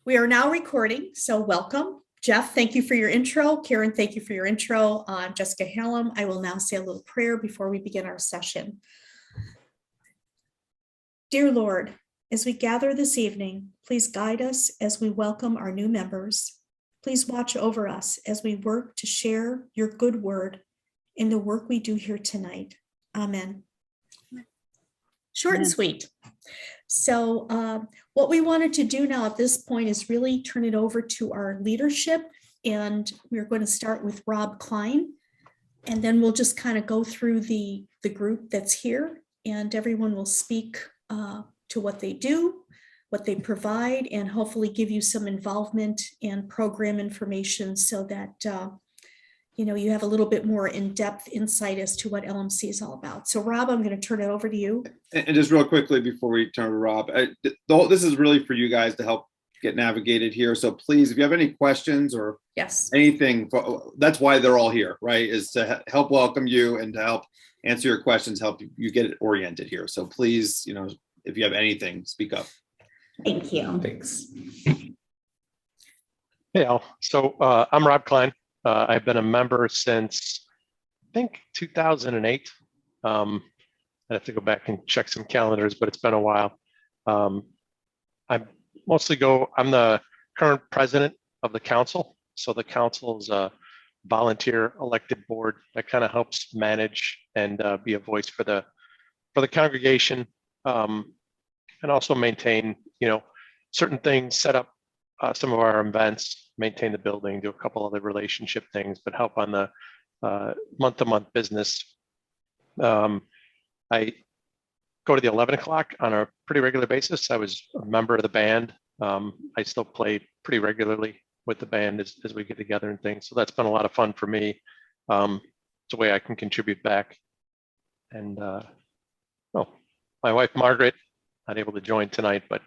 We are now recording, so welcome. Jeff, thank you for your intro. Karen, thank you for your intro. I'm Jessica Hallam. I will now say a little prayer before we begin our session. Dear Lord, as we gather this evening, please guide us as we welcome our new members. Please watch over us as we work to share your good word in the work we do here tonight. Amen. Short and sweet. So what we wanted to do now at this point is really turn it over to our leadership. And we're going to start with Rob Klein. And then we'll just kind of go through the group that's here, and everyone will speak to what they do, what they provide, and hopefully give you some involvement and program information so that you have a little bit more in-depth insight as to what LMC is all about. So Rob, I'm going to turn it over to you. And just real quickly before we turn to Rob, this is really for you guys to help get navigated here. So please, if you have any questions or anything, that's why they're all here, right? Is to help welcome you and to help answer your questions, help you get it oriented here. So please, if you have anything, speak up. Thank you. Thanks. Hey, Al. So I'm Rob Klein. I've been a member since, I think, 2008. I have to go back and check some calendars, but it's been a while. I'm the current president of the council. So the council is a volunteer elected board that kind of helps manage and be a voice for the congregation, and also maintain, certain things, set up some of our events, maintain the building, do a couple other relationship things, but help on the month-to-month business. I go to the 11 o'clock on a pretty regular basis. I was a member of the band. I still play pretty regularly with the band as we get together and things. So that's been a lot of fun for me. It's a way I can contribute back. And my wife, Margaret, not able to join tonight, but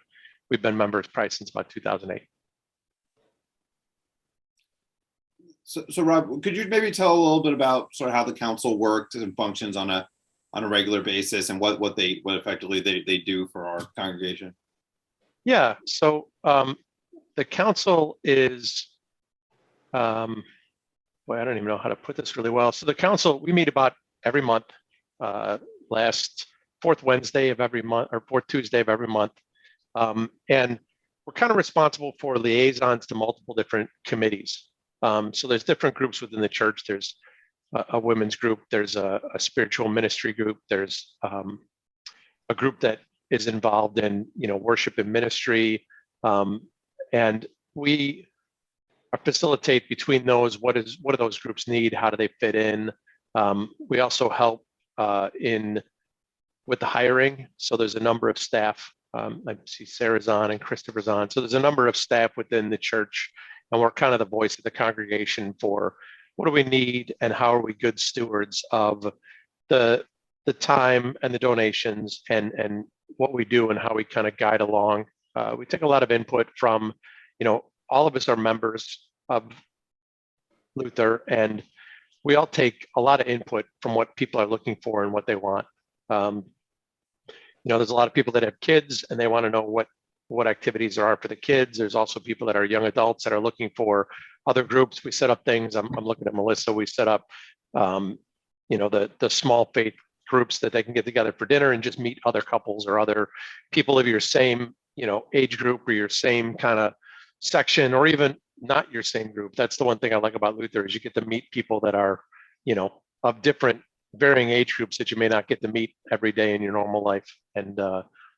we've been members probably since about 2008. So Rob, could you maybe tell a little bit about sort of how the council works and functions on a regular basis, and what effectively they do for our congregation? Yeah. So the council is, I don't even know how to put this really well. So the council, we meet about every month, last fourth Wednesday of every month or fourth Tuesday of every month. And we're kind of responsible for liaisons to multiple different committees. So there's different groups within the church. There's a women's group, there's a spiritual ministry group, there's a group that is involved in worship and ministry, and we facilitate between those. What do those groups need? How do they fit in? We also help with the hiring. So there's a number of staff. I see Sarah's on and Christopher's on. So there's a number of staff within the church, and we're kind of the voice of the congregation for what do we need and how are we good stewards of the time and the donations and what we do and how we kind of guide along. We take a lot of input from, all of us are members of Luther, and we all take a lot of input from what people are looking for and what they want. There's a lot of people that have kids and they want to know what activities there are for the kids. There's also people that are young adults that are looking for other groups. We set up things. I'm looking at Melissa. We set up, the small faith groups that they can get together for dinner and just meet other couples or other people of your same, age group or your same kind of section, or even not your same group. That's the one thing I like about Luther is you get to meet people that are, of different varying age groups that you may not get to meet every day in your normal life. And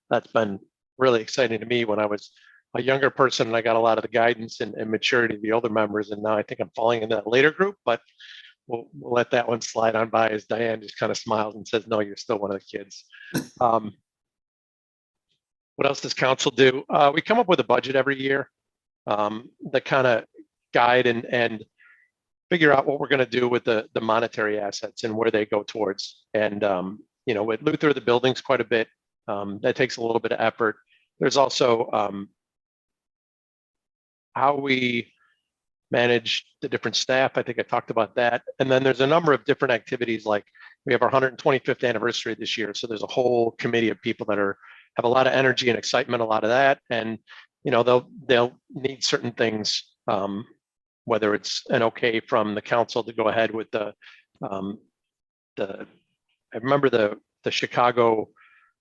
that's been really exciting to me when I was a younger person and I got a lot of the guidance and maturity of the older members. And now I think I'm falling into that later group, but we'll let that one slide on by as Diane just kind of smiles and says, no, you're still one of the kids. What else does council do? We come up with a budget every year that kind of guide and figure out what we're going to do with the monetary assets and where they go towards. And, with Luther, the building's quite a bit. That takes a little bit of effort. There's also how we manage the different staff. I think I talked about that. And then there's a number of different activities, like we have our 125th anniversary this year. So there's a whole committee of people that have a lot of energy and excitement, a lot of that. And they'll need certain things, whether it's an okay from the council to go ahead with the I remember the Chicago,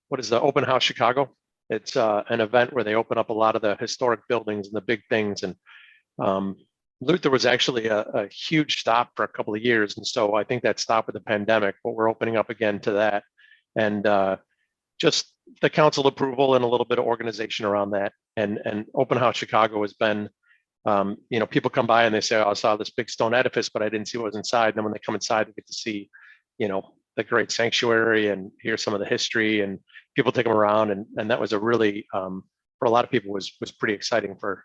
what is the Open House Chicago? It's an event where they open up a lot of the historic buildings and the big things. And Luther was actually a huge stop for a couple of years. And so I think that stopped with the pandemic, but we're opening up again to that. And just the council approval and a little bit of organization around that. And Open House Chicago has been, people come by and they say, oh, I saw this big stone edifice, but I didn't see what was inside. And then when they come inside, they get to see, the great sanctuary and hear some of the history, and people take them around. And that was a really, for a lot of people, was pretty exciting for,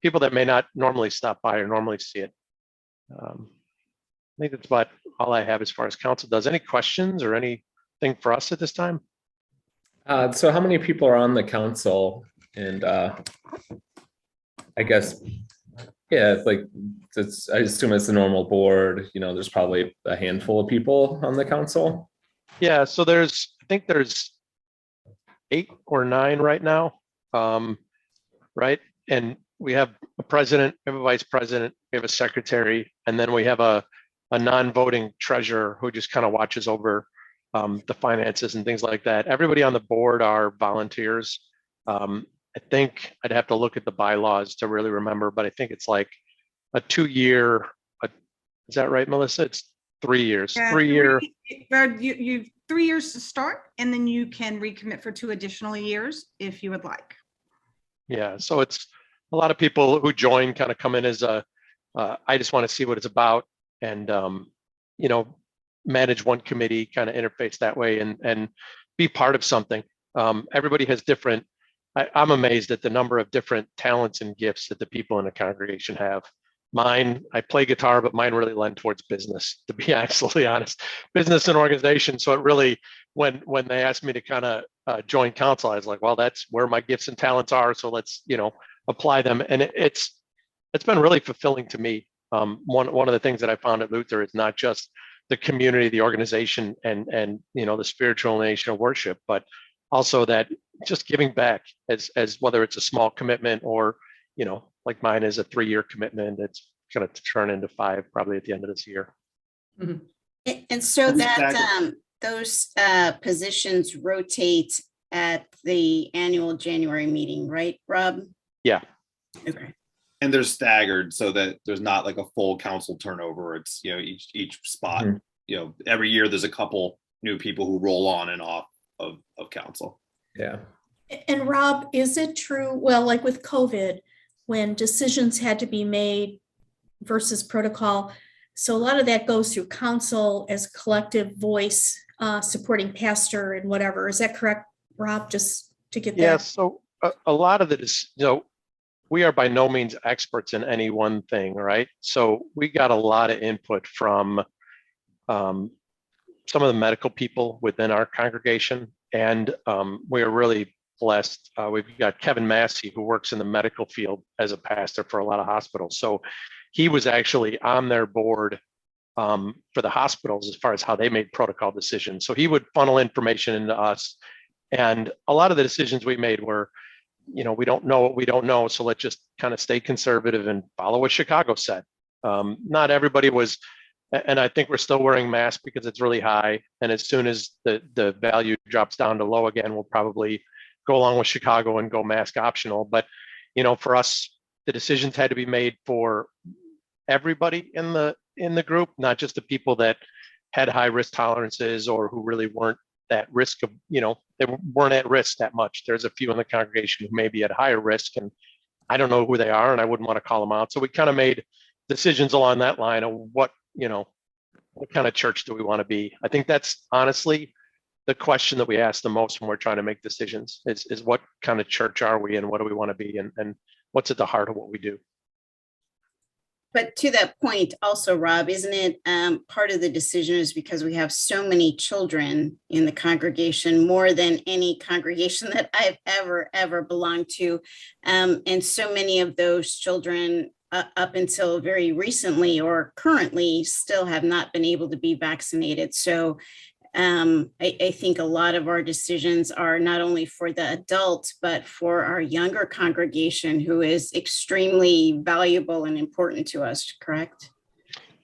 people that may not normally stop by or normally see it. I think that's about all I have as far as council does. Any questions or anything for us at this time? So how many people are on the council? And I guess, yeah, I assume it's a normal board, there's probably a handful of people on the council. Yeah, so I think there's 8 or 9 right now, right? And we have a president, we have a vice president, we have a secretary, and then we have a non-voting treasurer who just kind of watches over the finances and things like that. Everybody on the board are volunteers. I think I'd have to look at the bylaws to really remember, but I think it's like a 2-year, is that right, Melissa? It's 3 years, Yeah, 3-year. You 3 years to start, and then you can recommit for 2 additional years if you would like. Yeah, so it's a lot of people who join kind of come in as I just want to see what it's about, and manage one committee, kind of interface that way, and be part of something. Everybody has different. I'm amazed at the number of different talents and gifts that the people in the congregation have. Mine, I play guitar, but mine really lend towards business, to be absolutely honest, business and organization. So it really, when they asked me to kind of join council, I was like, well, that's where my gifts and talents are. So let's, apply them. And it's been really fulfilling to me. One of the things that I found at Luther is not just the community, the organization, and the spiritual nation of worship, but also that just giving back as whether it's a small commitment or, like mine is a 3-year commitment. It's going to turn into 5 probably at the end of this year. Mm-hmm. And so that those positions rotate at the annual January meeting, right, Rob? Yeah. Okay. And they're staggered so that there's not like a full council turnover. It's, each spot, Mm-hmm. Every year there's a couple new people who roll on and off of council. Yeah. And Rob, is it true, well, like with COVID, when decisions had to be made versus protocol, so a lot of that goes through council as collective voice, supporting pastor and whatever. Is that correct, Rob? Just to get that. Yeah, so a lot of it is, we are by no means experts in any one thing, right? So we got a lot of input from some of the medical people within our congregation, and we are really blessed. We've got Kevin Massey, who works in the medical field as a pastor for a lot of hospitals. So he was actually on their board for the hospitals as far as how they made protocol decisions. So he would funnel information into us. And a lot of the decisions we made were, we don't know what we don't know. So let's just kind of stay conservative and follow what Chicago said. Not everybody was, and I think we're still wearing masks because it's really high. And as soon as the value drops down to low again, we'll probably go along with Chicago and go mask optional. But, for us, the decisions had to be made for everybody in the group, not just the people that had high risk tolerances or who really weren't at risk of, they weren't at risk that much. There's a few in the congregation who may be at higher risk, and I don't know who they are, and I wouldn't want to call them out. So we kind of made decisions along that line of what kind of church do we want to be? I think that's honestly the question that we ask the most when we're trying to make decisions is what kind of church are we and what do we want to be, and what's at the heart of what we do. But to that point also, Rob, isn't it part of the decision is because we have so many children in the congregation, more than any congregation that I've ever belonged to. And so many of those children up until very recently or currently still have not been able to be vaccinated. So I think a lot of our decisions are not only for the adult, but for our younger congregation, who is extremely valuable and important to us, correct?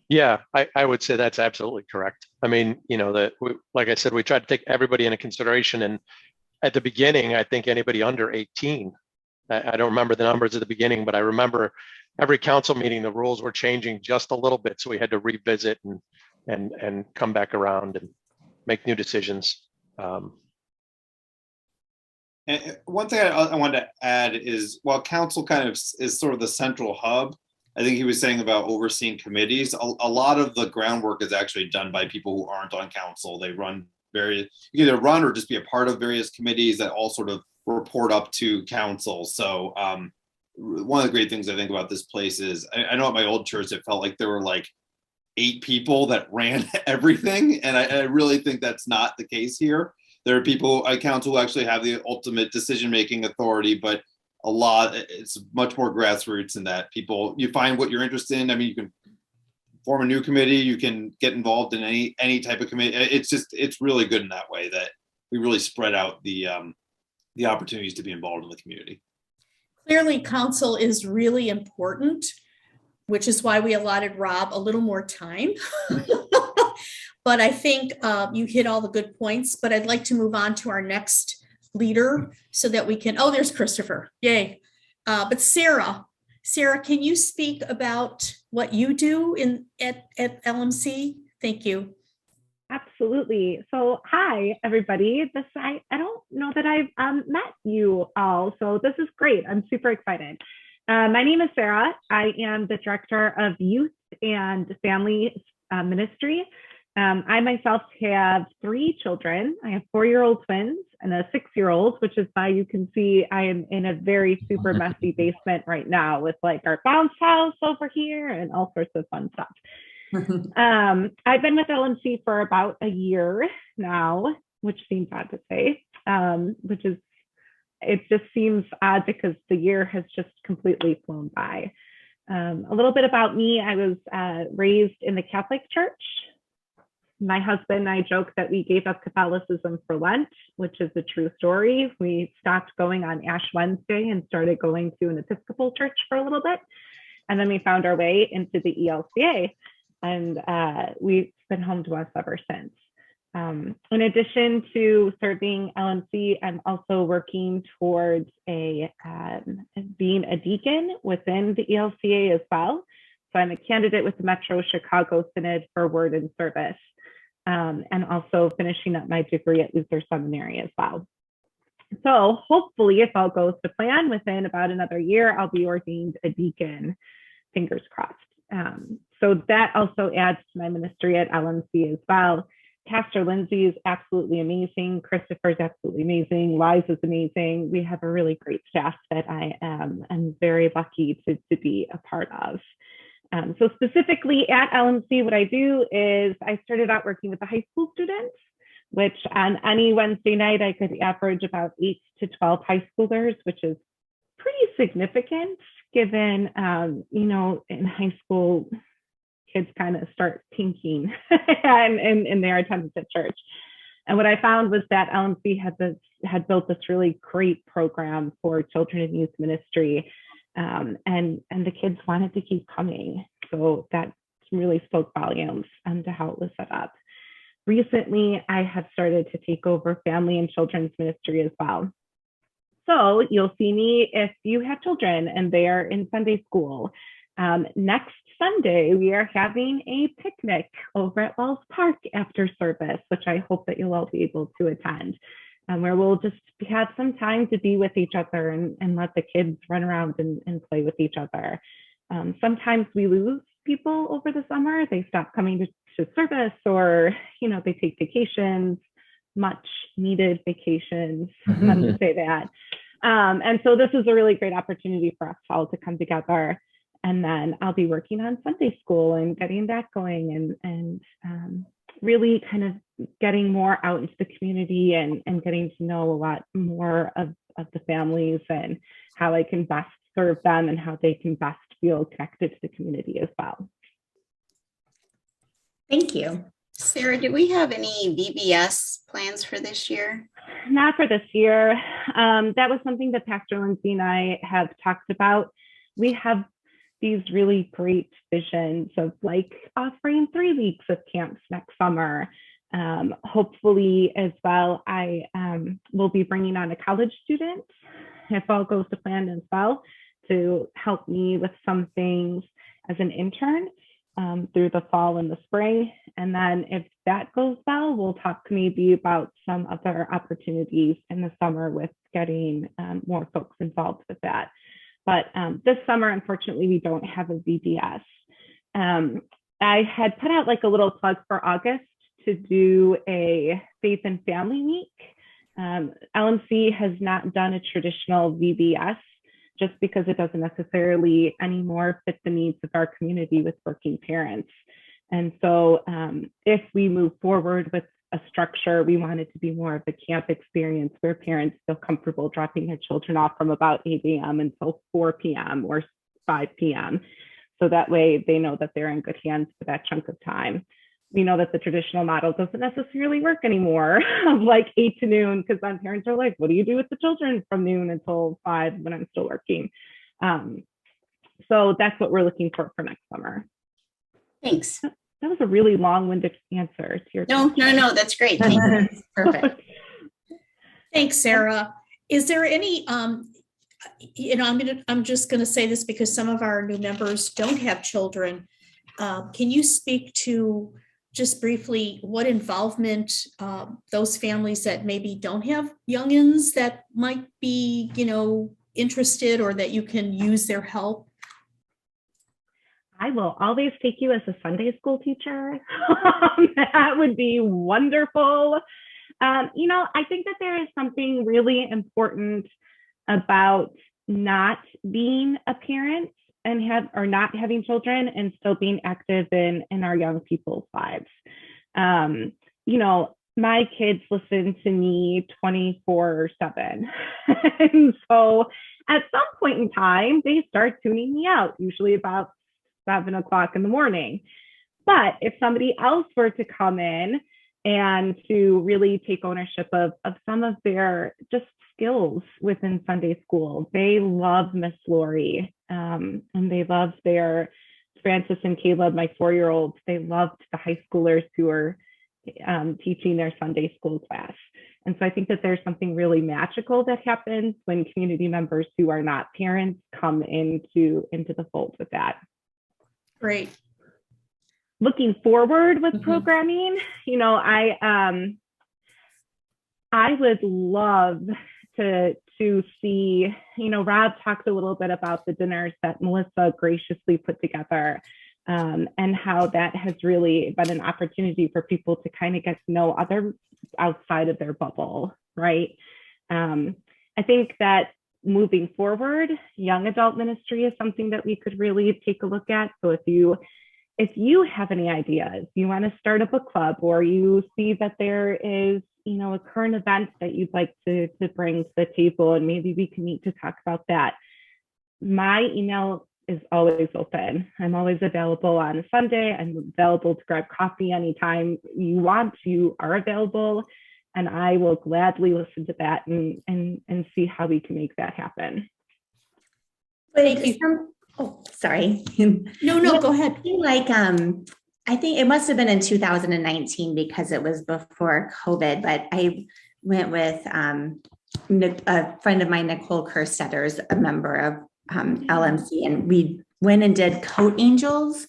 Yeah, I would say that's absolutely correct. I mean, like I said, we tried to take everybody into consideration. And at the beginning, I think anybody under 18, I don't remember the numbers at the beginning, but I remember every council meeting, the rules were changing just a little bit. So we had to revisit and come back around and make new decisions. And one thing I wanted to add is, while council kind of is sort of the central hub, I think he was saying about overseeing committees. A lot of the groundwork is actually done by people who aren't on council. They run either run or just be a part of various committees that all sort of report up to council. So one of the great things I think about this place is, I know at my old church, it felt like there were like 8 people that ran everything. And I really think that's not the case here. There are people at council who actually have the ultimate decision-making authority, but it's much more grassroots than that. People, you find what you're interested in. I mean, you can form a new committee, you can get involved in any type of committee. It's really good in that way, that we really spread out the opportunities to be involved in the community. Clearly, council is really important, which is why we allotted Rob a little more time. But I think you hit all the good points, but I'd like to move on to our next leader so that we can, there's Christopher, yay. But Sarah, can you speak about what you do at LMC? Thank you. Absolutely. So hi, everybody. I don't know that I've met you all, so this is great. I'm super excited. My name is Sarah. I am the Director of Youth and Family Ministry. I myself have 3 children. I have 4-year-old twins and a 6-year-old, which is why you can see I am in a very super messy basement right now with like our bounce house over here and all sorts of fun stuff. I've been with LMC for about a year now, which seems odd to say, it just seems odd because the year has just completely flown by. A little bit about me: I was raised in the Catholic Church. My husband and I joke that we gave up Catholicism for Lent, which is a true story. We stopped going on Ash Wednesday and started going to an Episcopal church for a little bit. And then we found our way into the ELCA, and we've been home to us ever since. In addition to serving LMC, I'm also working towards being a deacon within the ELCA as well. So I'm a candidate with the Metro Chicago Synod for Word and Service, and also finishing up my degree at Luther Seminary as well. So hopefully, if all goes to plan, within about another year, I'll be ordained a deacon, fingers crossed. So that also adds to my ministry at LMC as well. Pastor Lindsay is absolutely amazing. Christopher is absolutely amazing. Liza is amazing. We have a really great staff that I am very lucky to be a part of. So specifically at LMC, what I do is I started out working with the high school students, which on any Wednesday night, I could average about 8 to 12 high schoolers, which is pretty significant given, in high school, kids kind of start pinking in their attendance at church. And what I found was that LMC had built this really great program for children and youth ministry. And the kids wanted to keep coming. So that really spoke volumes to how it was set up. Recently, I have started to take over family and children's ministry as well. So you'll see me if you have children and they are in Sunday school. Next Sunday, we are having a picnic over at Wells Park after service, which I hope that you'll all be able to attend. Where we'll just have some time to be with each other and let the kids run around and play with each other. Sometimes we lose people over the summer. They stop coming to service, or they take vacations, much needed vacations, let me say that. And so this is a really great opportunity for us all to come together. And then I'll be working on Sunday school and getting that going and really kind of getting more out into the community and getting to know a lot more of the families and how I can best serve them and how they can best feel connected to the community as well. Thank you. Sarah, do we have any VBS plans for this year? Not for this year. That was something that Pastor Lindsay and I have talked about. We have these really great visions of like offering 3 weeks of camps next summer. Hopefully as well, I will be bringing on a college student, if all goes to plan as well, to help me with some things as an intern through the fall and the spring. And then if that goes well, we'll talk maybe about some other opportunities in the summer with getting more folks involved with that. But this summer, unfortunately, we don't have a VBS. I had put out like a little plug for August to do a faith and family week. LMC has not done a traditional VBS just because it doesn't necessarily anymore fit the needs of our community with working parents. And so if we move forward with a structure, we want it to be more of a camp experience where parents feel comfortable dropping their children off from about 8 a.m. until 4 p.m. or 5 p.m. So that way they know that they're in good hands for that chunk of time. We know that the traditional model doesn't necessarily work anymore of like 8 to noon, because then parents are like, what do you do with the children from noon until 5 when I'm still working? So that's what we're looking for next summer. Thanks. That was a really long-winded answer to your No, that's great. Thank you. Perfect. Thanks, Sarah. Is there any, I'm just going to say this because some of our new members don't have children. Can you speak to just briefly what involvement those families that maybe don't have youngins that might be, interested, or that you can use their help? I will always take you as a Sunday school teacher. That would be wonderful. I think that there is something really important about not being a parent and not having children and still being active in our young people's lives. My kids listen to me 24/7. And so at some point in time, they start tuning me out, usually about 7 o'clock in the morning. But if somebody else were to come in and to really take ownership of some of their just skills within Sunday school, they love Miss Lori, and they love their Francis and Caleb, my 4-year-olds. They loved the high schoolers who are teaching their Sunday school class. And so I think that there's something really magical that happens when community members who are not parents come into the fold with that. Great. Looking forward with programming, I would love to see, Rob talked a little bit about the dinners that Melissa graciously put together, and how that has really been an opportunity for people to kind of get to know others outside of their bubble, right? I think that moving forward, young adult ministry is something that we could really take a look at. So if you have any ideas, you want to start a book club, or you see that there is, a current event that you'd like to bring to the table, and maybe we can meet to talk about that. My email is always open. I'm always available on a Sunday. I'm available to grab coffee anytime you want. You are available, and I will gladly listen to that and see how we can make that happen. Thank you. Oh, sorry. No, go ahead. I think it must have been in 2019 because it was before COVID, but I went with a friend of mine, Nicole Kerstedter's a member of LMC, and we went and did Coat Angels.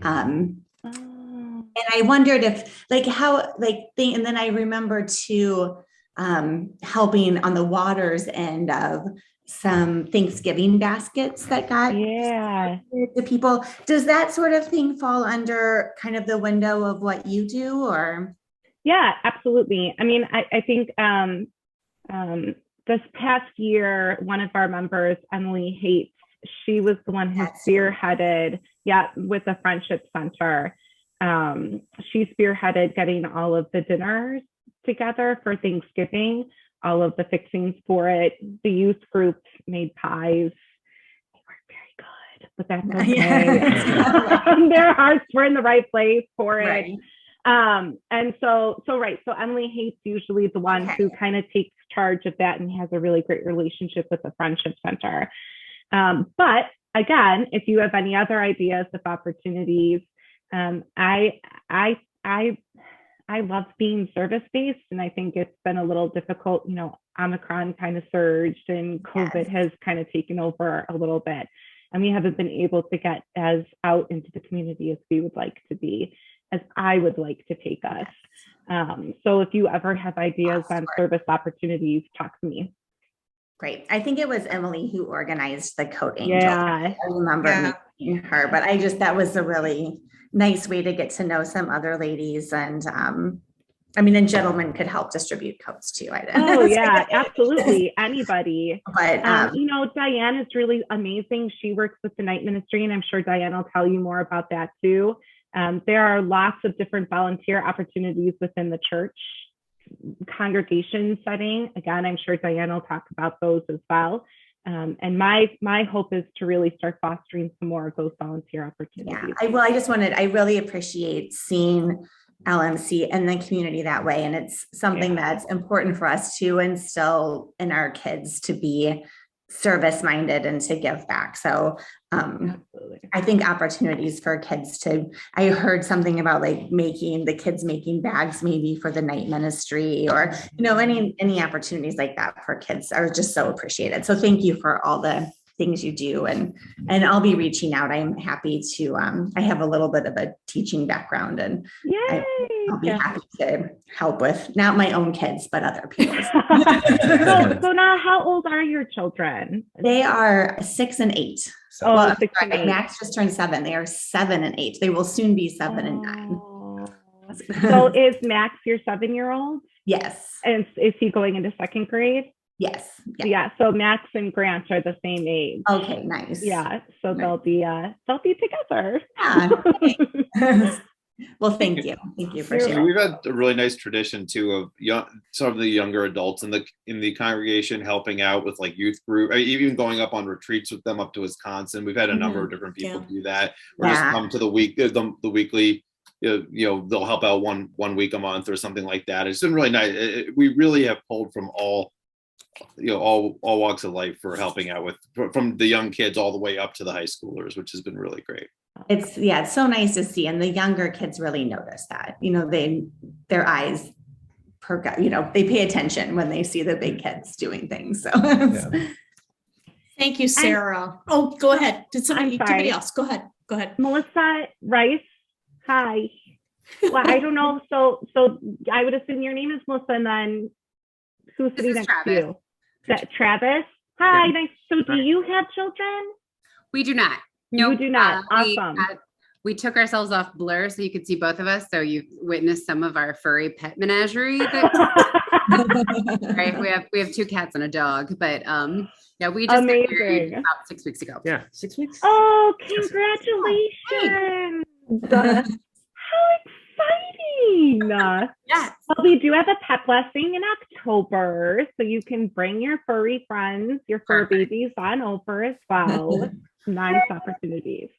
And I wondered if and then I remember too, helping on the waters end of some Thanksgiving baskets that got to people. Does that sort of thing fall under kind of the window of what you do, or? Yeah, absolutely. I mean, I think this past year, one of our members, Emily Hates, she was the one who spearheaded, with the Friendship Center. She spearheaded getting all of the dinners together for Thanksgiving, all of the fixings for it. The youth group made pies. They weren't very good, but that's okay. Their hearts were in the right place for it. And so right. So Emily Hate's usually the one who kind of takes charge of that and has a really great relationship with the Friendship Center. But again, if you have any other ideas of opportunities, I love being service-based, and I think it's been a little difficult. You know, Omicron kind of surged and COVID has kind of taken over a little bit. And we haven't been able to get as out into the community as we would like to be, as I would like to take us. So if you ever have ideas on service opportunities, talk to me. Great. I think it was Emily who organized the Coat Angel. Yeah. I remember meeting her, but that was a really nice way to get to know some other ladies. And I mean, and gentlemen could help distribute coats too. Oh yeah, absolutely. Anybody. But you know, Diane is really amazing. She works with the night ministry, and I'm sure Diane will tell you more about that too. There are lots of different volunteer opportunities within the church congregation setting. Again, I'm sure Diane will talk about those as well. And my hope is to really start fostering some more of those volunteer opportunities. Yeah, I really appreciate seeing LMC and the community that way. And it's something that's important for us to instill in our kids to be service-minded and to give back. So I think opportunities for kids I heard something about like making bags maybe for the night ministry, or, you know, any opportunities like that for kids are just so appreciated. So thank you for all the things you do. And I'll be reaching out. I'm happy to, I have a little bit of a teaching background, and I'll be happy to help with not my own kids, but other people's. So now how old are your children? They are 6 and 8. So, well, 6 and 8. Max just turned 7. They are 7 and 8. They will soon be 7 and 9. So is Max your 7-year-old? Yes. And is he going into 2nd grade? Yes. Yeah. So Max and Grant are the same age. Okay, nice. Yeah. So they'll be together. Yeah. Well, thank you. Thank you for sharing. We've had a really nice tradition too of some of the younger adults in the congregation helping out with like youth group, even going up on retreats with them up to Wisconsin. We've had a number of different people do that, or just come to the weekly. You know, they'll help out one week a month or something like that. It's been really nice. We really have pulled from all walks of life for helping out with, from the young kids all the way up to the high schoolers, which has been really great. It's so nice to see. And the younger kids really notice that, you know, their eyes perk up, you know, they pay attention when they see the big kids doing things. So Thank you, Sarah. Go ahead. Did somebody else? Go ahead. Melissa Rice. Hi. Well, I don't know. So I would assume your name is Melissa, and then who's sitting next to you? Travis. Hi, nice. So do you have children? We do not. No, you do not. Awesome. We took ourselves off Blur so you could see both of us. So you've witnessed some of our furry pet menagerie. Right. We have 2 cats and a dog, but yeah, we just got married about 6 weeks ago. Yeah, 6 weeks. Oh, congratulations! How exciting! Yes. Well, we do have a pet blessing in October, so you can bring your furry friends, your fur babies on over as well. Nice opportunities.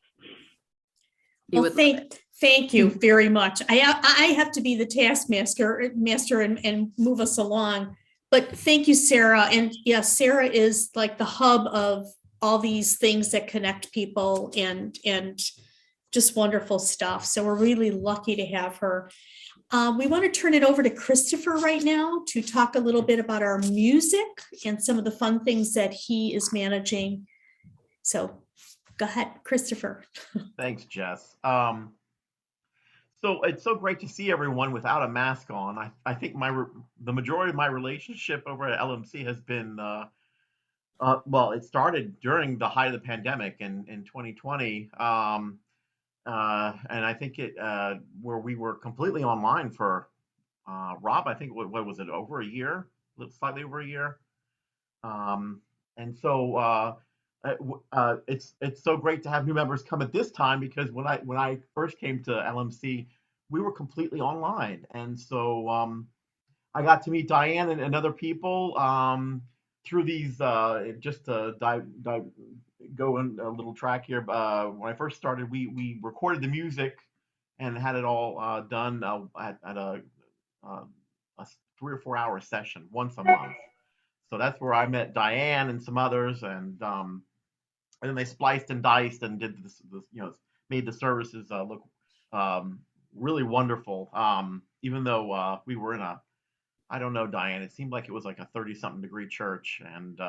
Well, thank you very much. I have to be the taskmaster and move us along. But thank you, Sarah. And yes, Sarah is like the hub of all these things that connect people and just wonderful stuff. So we're really lucky to have her. We want to turn it over to Christopher right now to talk a little bit about our music and some of the fun things that he is managing. So go ahead, Christopher. Thanks, Jess. So it's so great to see everyone without a mask on. I think the majority of my relationship over at LMC has been, well, it started during the height of the pandemic in 2020. And I think where we were completely online for, Rob, I think, what was it, over a year, slightly over a year. And so it's so great to have new members come at this time, because when I first came to LMC, we were completely online, and so I got to meet Diane and other people through these. Just to go in a little track here. When I first started, we recorded the music and had it all done at a 3 or 4 hour session once a month. So that's where I met Diane and some others, and then they spliced and diced and did this made the services look um, really wonderful. Even though we were in a, I don't know, Diane, it seemed like it was like a 30-something degree church, and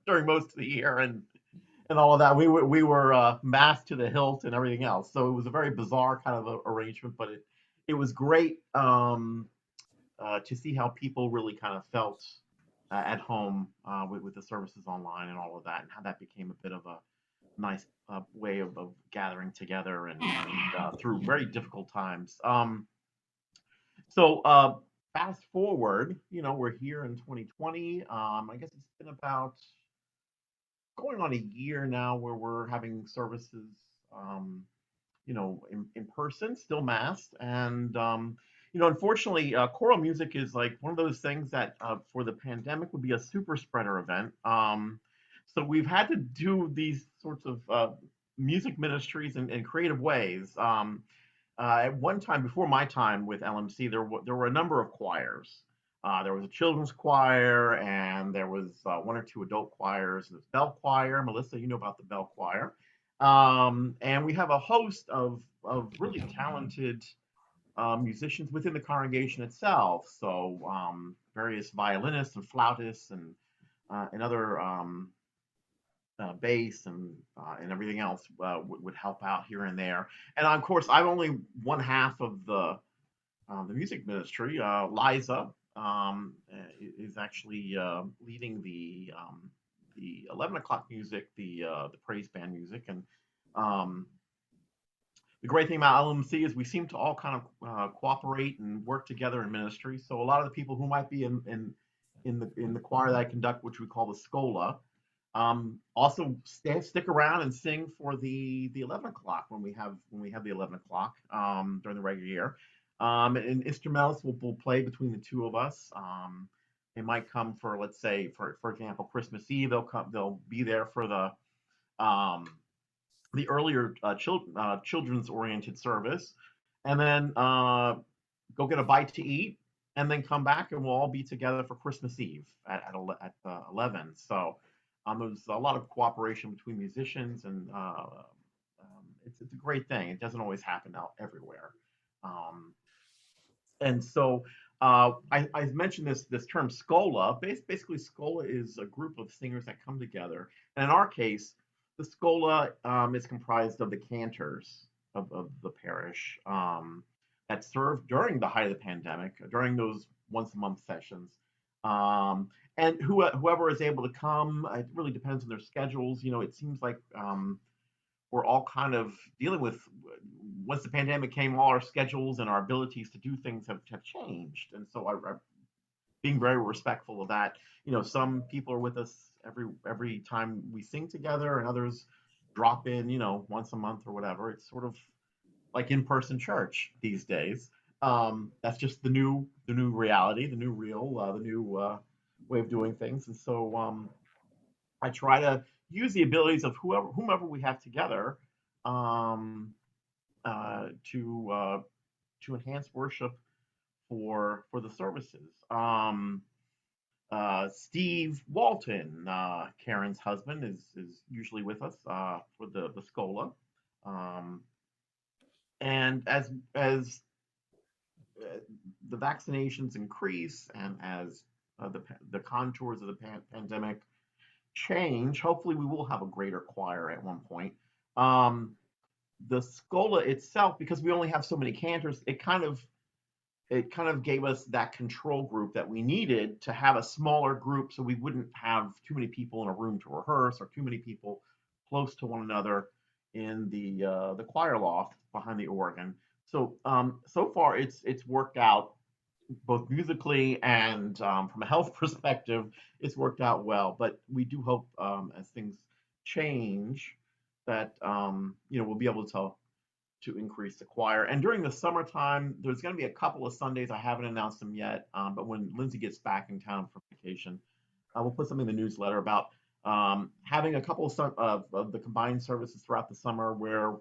during most of the year, and all of that, we were masked to the hilt and everything else. So it was a very bizarre kind of arrangement, but it was great to see how people really kind of felt at home with the services online and all of that, and how that became a bit of a nice way of gathering together and through very difficult times. So fast forward, we're here in 2020. I guess it's been about going on a year now where we're having services, in person, still masked. And unfortunately, choral music is like one of those things that for the pandemic would be a super spreader event. So we've had to do these sorts of music ministries in creative ways. At one time, before my time with LMC, there were a number of choirs. There was a children's choir, and there was one or two adult choirs. There's bell choir. Melissa, you know about the bell choir. And we have a host of really talented musicians within the congregation itself. So various violinists and flautists and other bass and everything else would help out here and there. And of course, I'm only one half of the music ministry. Liza is actually leading the 11 o'clock music, the praise band music, and um, the great thing about LMC is we seem to all kind of cooperate and work together in ministry. So a lot of the people who might be in the choir that I conduct, which we call the Scola, also stick around and sing for the 11 o'clock when we have the 11 o'clock during the regular year. And instrumentalists will play between the two of us. They might come for, let's say, for example, Christmas Eve. They'll be there for the earlier children's oriented service, and then go get a bite to eat, and then come back, and we'll all be together for Christmas Eve at 11. So there's a lot of cooperation between musicians, and it's a great thing. It doesn't always happen out everywhere. And so I mentioned this term Scola. Basically, Scola is a group of singers that come together. And in our case, the Scola is comprised of the cantors of the parish that served during the height of the pandemic, during those once a month sessions. And whoever is able to come, it really depends on their schedules. It seems like we're all kind of dealing with, once the pandemic came, all our schedules and our abilities to do things have changed. And so I'm being very respectful of that. Some people are with us every time we sing together, and others drop in, once a month or whatever. It's sort of like in-person church these days. That's just the new reality, the new real, the new way of doing things. And so I try to use the abilities of whomever we have together um, to enhance worship for the services. Steve Walton, Karen's husband, is usually with us for the Scola. And as the vaccinations increase, and as the contours of the pandemic change, hopefully we will have a greater choir at one point. The Scola itself, because we only have so many cantors, it kind of gave us that control group that we needed to have a smaller group, so we wouldn't have too many people in a room to rehearse, or too many people close to one another in the choir loft behind the organ. So so far it's worked out both musically and from a health perspective. It's worked out well. But we do hope as things change that we'll be able to increase the choir. And during the summertime, there's going to be a couple of Sundays. I haven't announced them yet, but when Lindsay gets back in town for vacation, we'll put something in the newsletter about having a couple of the combined services throughout the summer, where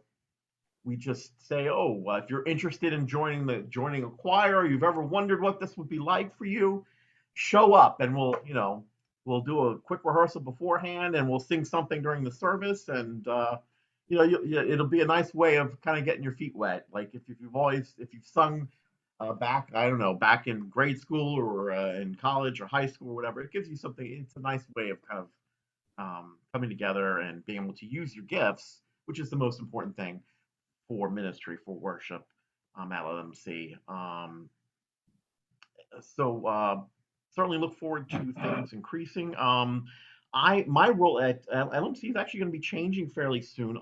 we just say, oh, if you're interested in joining a choir, or you've ever wondered what this would be like for you, show up, and we'll do a quick rehearsal beforehand, and we'll sing something during the service, and it'll be a nice way of kind of getting your feet wet. Like if you've sung back, I don't know, back in grade school or in college or high school or whatever, it gives you something. It's a nice way of kind of coming together and being able to use your gifts, which is the most important thing for ministry, for worship at LMC. So certainly look forward to things increasing. My role at LMC is actually going to be changing fairly soon.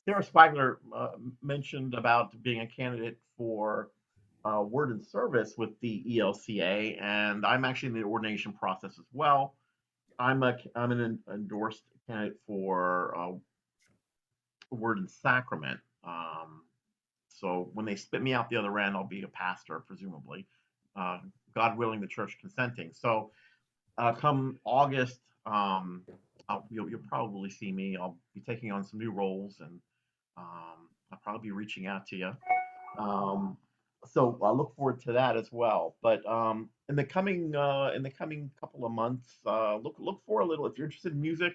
Sarah Spigler mentioned about being a candidate for Word and Service with the ELCA, and I'm actually in the ordination process as well. I'm an endorsed candidate for Word and Sacrament. So when they spit me out the other end, I'll be a pastor, presumably, God willing, the church consenting. So come August, you'll probably see me. I'll be taking on some new roles, and I'll probably be reaching out to you. So I look forward to that as well. But in the coming couple of months, look for a little. If you're interested in music,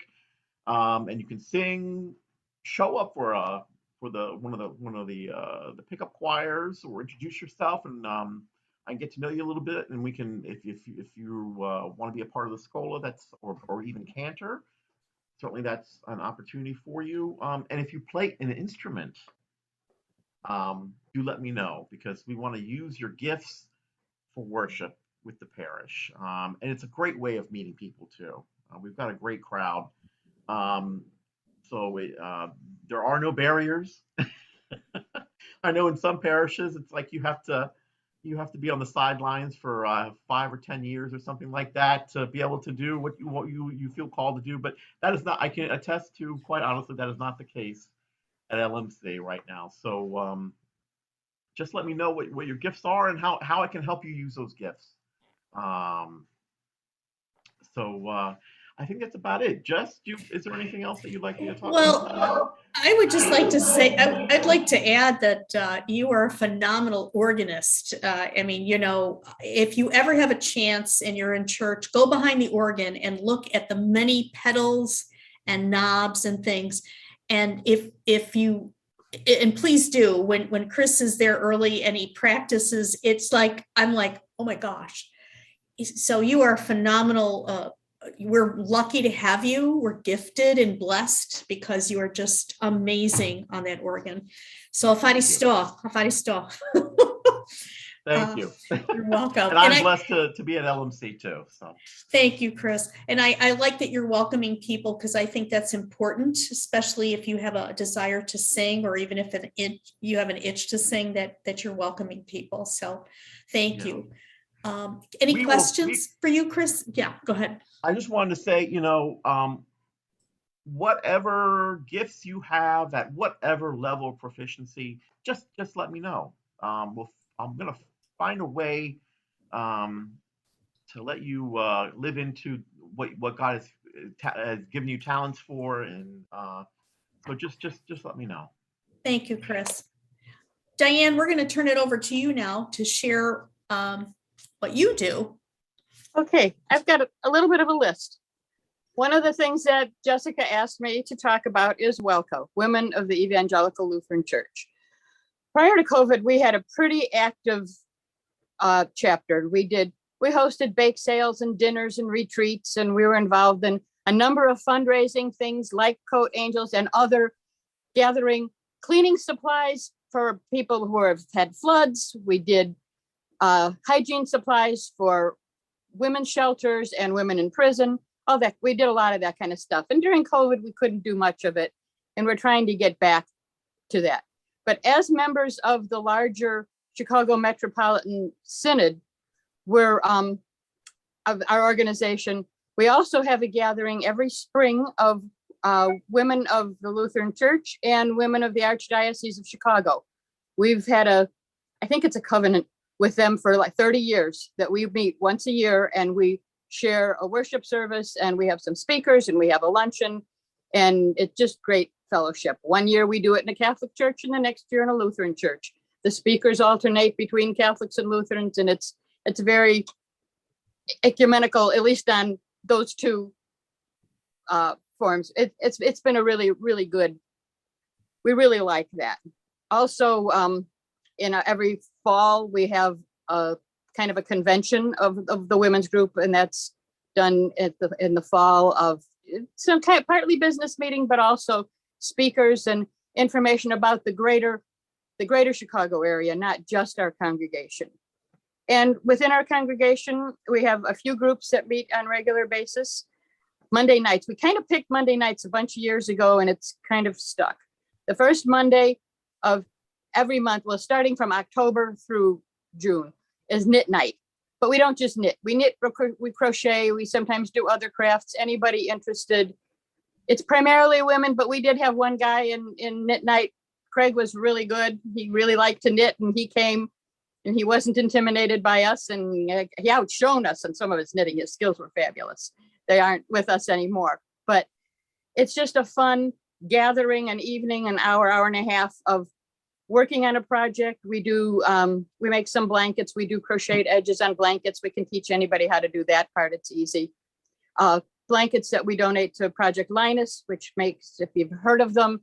and you can sing, show up for one of the pickup choirs, or introduce yourself, and I can get to know you a little bit, and we can, if you want to be a part of the Schola, or even cantor, certainly that's an opportunity for you. And if you play an instrument, do let me know, because we want to use your gifts for worship with the parish. And it's a great way of meeting people too. We've got a great crowd. So there are no barriers. I know in some parishes it's like you have to be on the sidelines for 5 or 10 years or something like that to be able to do what you feel called to do. But that is not, I can attest to, quite honestly, that is not the case at LMC right now. So just let me know what your gifts are and how I can help you use those gifts. So I think that's about it. Jess, is there anything else that you'd like me to talk about? Well, I would just like to say, I'd like to add that you are a phenomenal organist. I mean, if you ever have a chance and you're in church, go behind the organ and look at the many pedals and knobs and things. And if you, and please do, when Chris is there early and he practices, I'm like, oh my gosh. So you are phenomenal. We're lucky to have you. We're gifted and blessed because you are just amazing on that organ. So fare sto. Thank you. You're welcome. And I'm blessed to be at LMC too. So thank you, Chris. And I like that you're welcoming people, because I think that's important, especially if you have a desire to sing, or even if you have an itch to sing, that you're welcoming people. So thank you. Any questions for you, Chris? Yeah, go ahead. I just wanted to say, whatever gifts you have at whatever level of proficiency, just let me know. I'm gonna find a way to let you live into what God has given you talents for, and so just let me know. Thank you, Chris. Diane, we're going to turn it over to you now to share what you do. Okay, I've got a little bit of a list. One of the things that Jessica asked me to talk about is WELCO, Women of the Evangelical Lutheran Church. Prior to COVID, we had a pretty active chapter. We hosted bake sales and dinners and retreats, and we were involved in a number of fundraising things like Coat Angels and other gathering cleaning supplies for people who have had floods. We did hygiene supplies for women's shelters and women in prison, all that. We did a lot of that kind of stuff. And during COVID, we couldn't do much of it. And we're trying to get back to that. But as members of the larger Chicago Metropolitan Synod, of our organization, we also have a gathering every spring of women of the Lutheran Church and women of the Archdiocese of Chicago. We've had I think it's a covenant with them for like 30 years that we meet once a year, and we share a worship service, and we have some speakers, and we have a luncheon, and it's just great fellowship. One year we do it in a Catholic church and the next year in a Lutheran church. The speakers alternate between Catholics and Lutherans, and it's very ecumenical, at least on those two forms. It's been a really, really good, we really like that. Also, in every fall, we have a kind of a convention of the women's group, and that's done in the fall of some kind of partly business meeting, but also speakers and information about the greater Chicago area, not just our congregation. And within our congregation, we have a few groups that meet on a regular basis. Monday nights, we kind of picked Monday nights a bunch of years ago, and it's kind of stuck. The first Monday of every month, well, starting from October through June, is knit night. But we don't just knit. We knit, we crochet, we sometimes do other crafts. Anybody interested? It's primarily women, but we did have one guy in knit night. Craig was really good. He really liked to knit, and he came and he wasn't intimidated by us, and he outshone us on some of his knitting. His skills were fabulous. They aren't with us anymore, but it's just a fun gathering, an evening, an hour and a half of working on a project. We do, we make some blankets. We do crocheted edges on blankets. We can teach anybody how to do that part. It's easy. Blankets that we donate to Project Linus, which makes, if you've heard of them,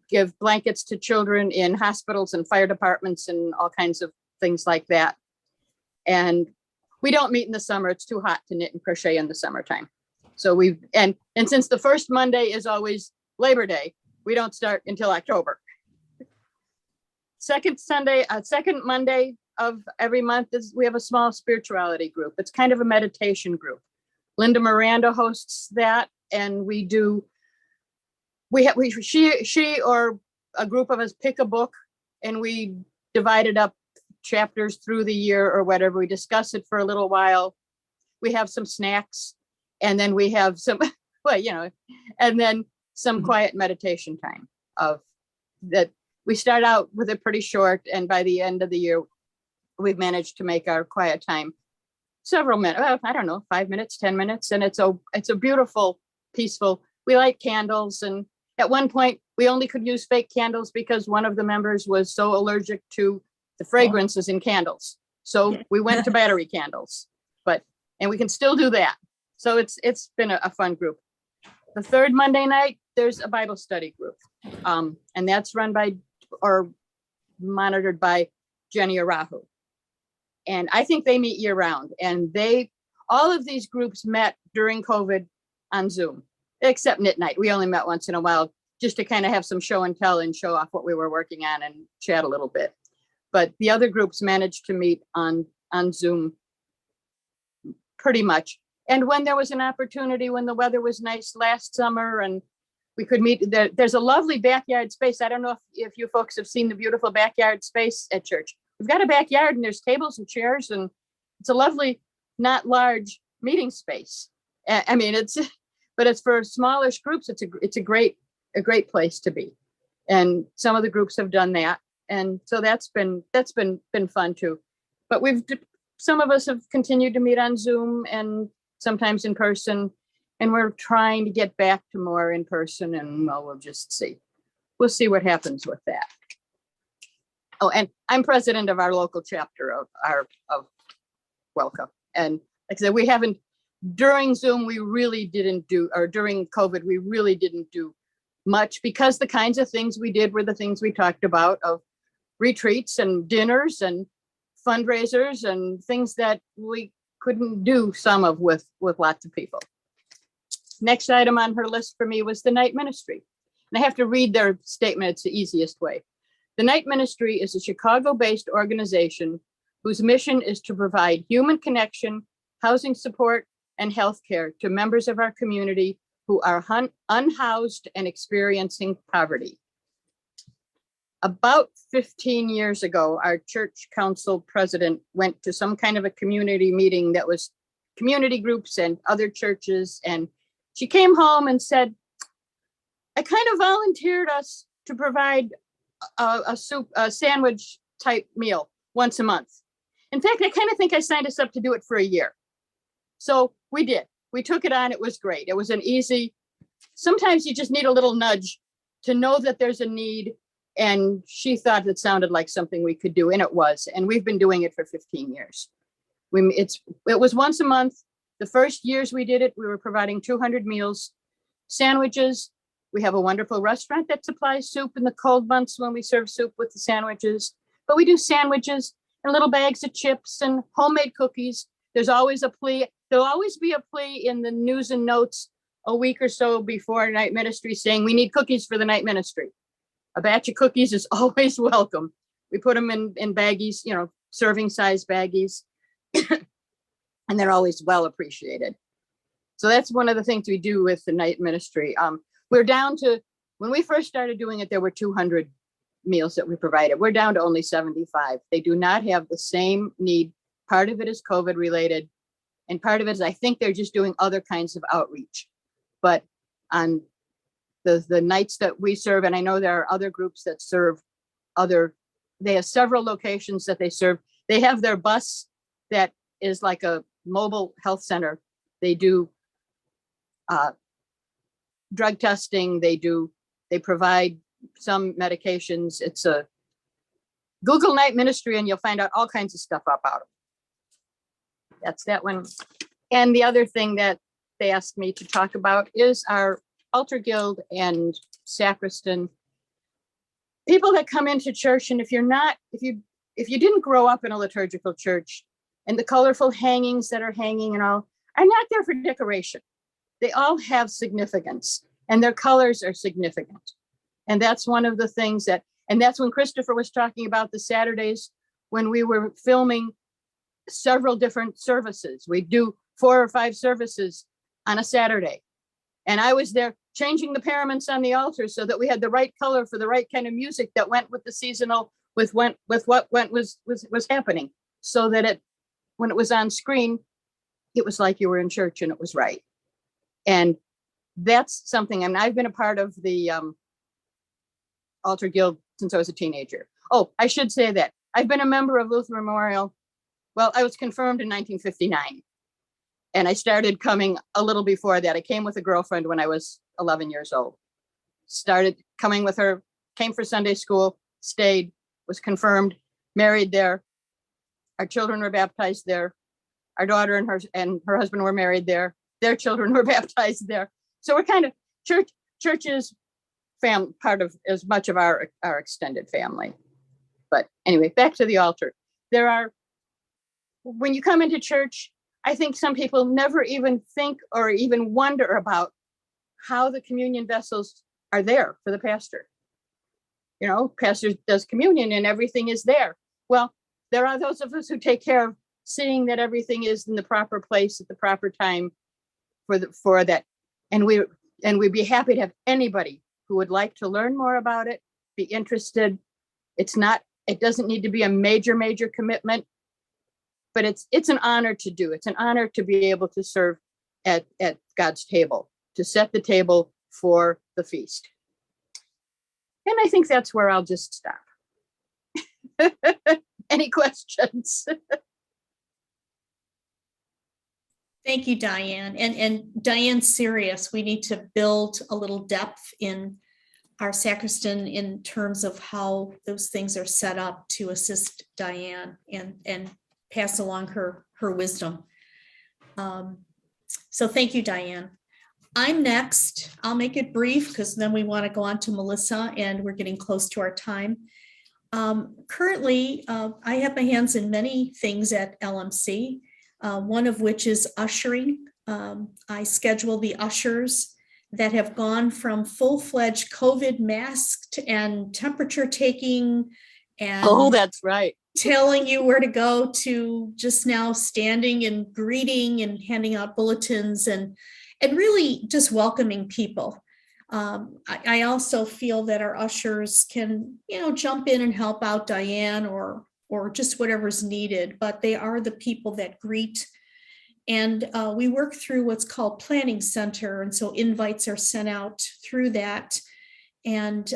give blankets to children in hospitals and fire departments and all kinds of things like that. And we don't meet in the summer. It's too hot to knit and crochet in the summertime. So and since the first Monday is always Labor Day, we don't start until October. Second Monday of every month we have a small spirituality group. It's kind of a meditation group. Linda Miranda hosts that, and she or a group of us pick a book, and we divide it up chapters through the year or whatever. We discuss it for a little while. We have some snacks, and then we have some, and then some quiet meditation time of that. We start out with it pretty short, and by the end of the year, we've managed to make our quiet time several minutes, I don't know, 5 minutes, 10 minutes. And it's a beautiful, peaceful, we light candles. And at one point we only could use fake candles because one of the members was so allergic to the fragrances in candles. So we went to battery candles, and we can still do that. So it's been a fun group. The third Monday night, there's a Bible study group. And that's run by or monitored by Jenny Arahu. And I think they meet year round, and all of these groups met during COVID on Zoom, except knit night. We only met once in a while just to kind of have some show and tell and show off what we were working on and chat a little bit. But the other groups managed to meet on Zoom pretty much. And when there was an opportunity, when the weather was nice last summer and we could meet, there's a lovely backyard space. I don't know if you folks have seen the beautiful backyard space at church. We've got a backyard and there's tables and chairs, and it's a lovely, not large meeting space. I mean, but it's for smallish groups. It's a great place to be. And some of the groups have done that. And so that's been fun too. But some of us have continued to meet on Zoom and sometimes in person, and we're trying to get back to more in person, and we'll just see. We'll see what happens with that. Oh, and I'm president of our local chapter of Welcome. And like I said, during Zoom, we really didn't do, or during COVID, we really didn't do much, because the kinds of things we did were the things we talked about, of retreats and dinners and fundraisers and things that we couldn't do some of with lots of people. Next item on her list for me was the night ministry. And I have to read their statement. It's the easiest way. The Night Ministry is a Chicago-based organization whose mission is to provide human connection, housing support, and healthcare to members of our community who are unhoused and experiencing poverty. About 15 years ago, our church council president went to some kind of a community meeting that was community groups and other churches, and she came home and said, I kind of volunteered us to provide a sandwich type meal once a month. In fact, I kind of think I signed us up to do it for a year. So we did. We took it on. It was great. It was sometimes you just need a little nudge to know that there's a need. And she thought it sounded like something we could do, and it was. And we've been doing it for 15 years. It was once a month. The first years we did it, we were providing 200 meals, sandwiches. We have a wonderful restaurant that supplies soup in the cold months when we serve soup with the sandwiches. But we do sandwiches and little bags of chips and homemade cookies. There's always a plea. There'll always be a plea in the news and notes a week or so before night ministry saying we need cookies for the night ministry. A batch of cookies is always welcome. We put them in baggies, serving size baggies, and they're always well appreciated. So that's one of the things we do with the night ministry. We're down to, when we first started doing it, there were 200 meals that we provided. We're down to only 75. They do not have the same need. Part of it is COVID related, and part of it is I think they're just doing other kinds of outreach. But on the nights that we serve, and I know there are other groups that serve they have several locations that they serve. They have their bus that is like a mobile health center. They do drug testing. They provide some medications. It's a Google Night Ministry and you'll find out all kinds of stuff about them. That's that one. And the other thing that they asked me to talk about is our altar guild and sacristan. People that come into church, and if you didn't grow up in a liturgical church, and the colorful hangings that are hanging and all are not there for decoration. They all have significance, and their colors are significant. And that's one of the things and that's when Christopher was talking about the Saturdays when we were filming several different services. We do 4 or 5 services on a Saturday. And I was there changing the paraments on the altar so that we had the right color for the right kind of music that went with the seasonal, with what was happening, so that when it was on screen, it was like you were in church and it was right. And that's something, and I've been a part of the Altar Guild since I was a teenager. Oh, I should say that I've been a member of Lutheran Memorial. Well, I was confirmed in 1959. And I started coming a little before that. I came with a girlfriend when I was 11 years old. Started coming with her, came for Sunday school, stayed, was confirmed, married there. Our children were baptized there. Our daughter and her husband were married there. Their children were baptized there. So we're kind of, church is part of as much of our extended family. But anyway, back to the altar. When you come into church, I think some people never even think or even wonder about how the communion vessels are there for the pastor. Pastor does communion and everything is there. Well, there are those of us who take care of seeing that everything is in the proper place at the proper time for that. And we'd be happy to have anybody who would like to learn more about it, be interested. It doesn't need to be a major commitment. But it's an honor to do. It's an honor to be able to serve at God's table, to set the table for the feast. And I think that's where I'll just stop. Any questions? Thank you, Diane. And Diane's serious. We need to build a little depth in our sacristan in terms of how those things are set up to assist Diane and pass along her wisdom. So thank you, Diane. I'm next. I'll make it brief because then we want to go on to Melissa and we're getting close to our time. Currently, I have my hands in many things at LMC, one of which is ushering. I schedule the ushers that have gone from full-fledged COVID masked and temperature taking and oh, that's right, telling you where to go to just now standing and greeting and handing out bulletins and really just welcoming people. I also feel that our ushers can, jump in and help out Diane or just whatever's needed, but they are the people that greet. And we work through what's called Planning Center. And so invites are sent out through that. And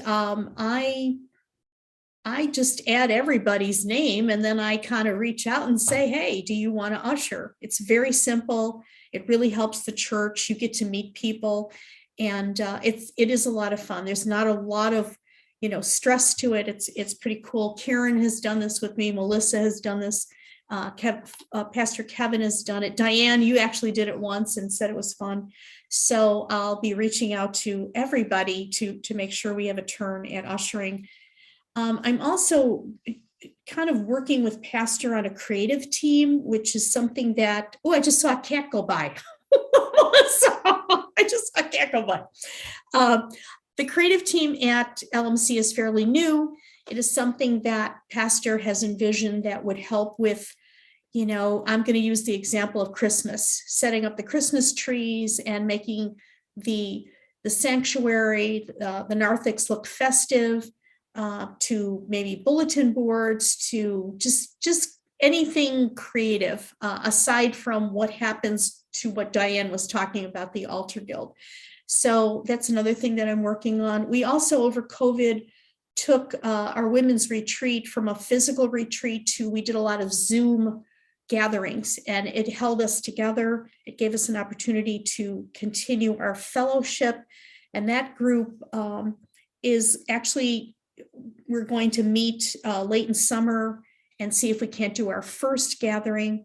I just add everybody's name and then I kind of reach out and say, hey, do you want to usher? It's very simple. It really helps the church. You get to meet people. And it is a lot of fun. There's not a lot of, stress to it. It's pretty cool. Karen has done this with me. Melissa has done this. Pastor Kevin has done it. Diane, you actually did it once and said it was fun. So I'll be reaching out to everybody to make sure we have a turn at ushering. I'm also kind of working with Pastor on a creative team, which is something that, I just saw a cat go by. I just saw a cat go by. The creative team at LMC is fairly new. It is something that Pastor has envisioned that would help with, I'm going to use the example of Christmas, setting up the Christmas trees and making the sanctuary, the narthex look festive, to maybe bulletin boards, to just anything creative, aside from what happens to what Diane was talking about, the altar guild. So that's another thing that I'm working on. We also, over COVID, took our women's retreat from a physical retreat to, we did a lot of Zoom gatherings, and it held us together. It gave us an opportunity to continue our fellowship. And that group is actually, we're going to meet late in summer and see if we can't do our first gathering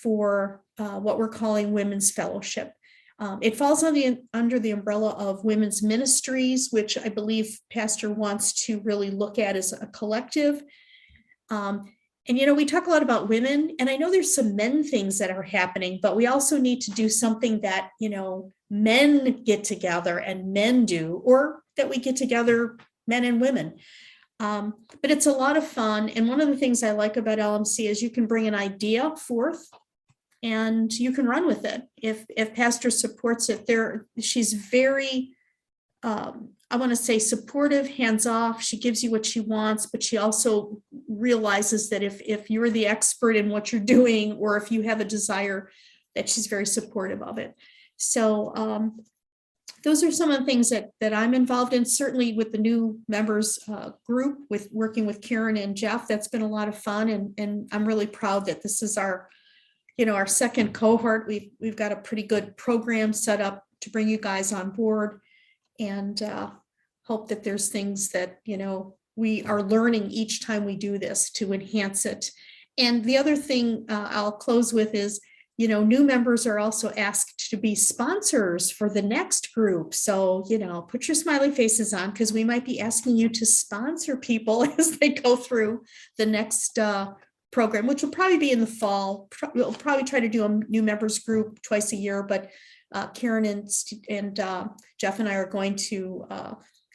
for what we're calling Women's Fellowship. It falls under the umbrella of women's ministries, which I believe Pastor wants to really look at as a collective. And, we talk a lot about women, and I know there's some men things that are happening, but we also need to do something that, men get together and men do, or that we get together, men and women. But it's a lot of fun. And one of the things I like about LMC is you can bring an idea forth and you can run with it. If Pastor supports it, she's very, I want to say, supportive, hands-off. She gives you what she wants, but she also realizes that if you're the expert in what you're doing, or if you have a desire, that she's very supportive of it. So those are some of the things that I'm involved in, certainly with the new members group, with working with Karen and Jeff. That's been a lot of fun. And I'm really proud that this is our second cohort. We've got a pretty good program set up to bring you guys on board, and hope that there's things that, we are learning each time we do this to enhance it. And the other thing I'll close with is, new members are also asked to be sponsors for the next group. So, put your smiley faces on, because we might be asking you to sponsor people as they go through the next program, which will probably be in the fall. We'll probably try to do a new members group twice a year, but Karen and Jeff and I are going to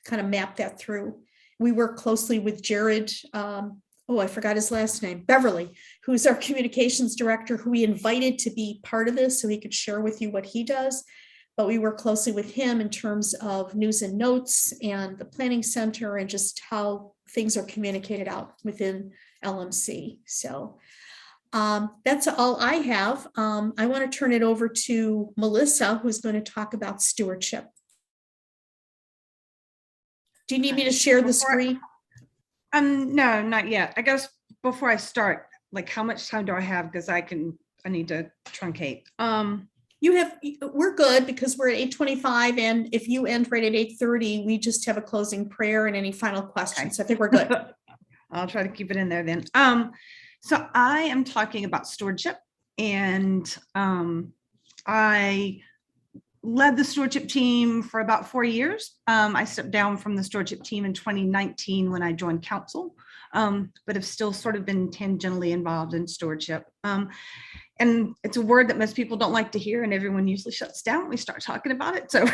kind of map that through. We work closely with Jared, I forgot his last name, Beverly, who's our communications director, who we invited to be part of this so he could share with you what he does. But we work closely with him in terms of news and notes and the planning center and just how things are communicated out within LMC. So that's all I have. I want to turn it over to Melissa, who's going to talk about stewardship. Do you need me to share the screen? No, not yet. I guess before I start, like, how much time do I have? Because I need to truncate. We're good, because we're at 8:25, and if you end right at 8:30, we just have a closing prayer and any final questions. Okay. I think we're good. I'll try to keep it in there then. So I am talking about stewardship, and I led the stewardship team for about 4 years. I stepped down from the stewardship team in 2019 when I joined council, but have still sort of been tangentially involved in stewardship. And it's a word that most people don't like to hear, and everyone usually shuts down when we start talking about it. So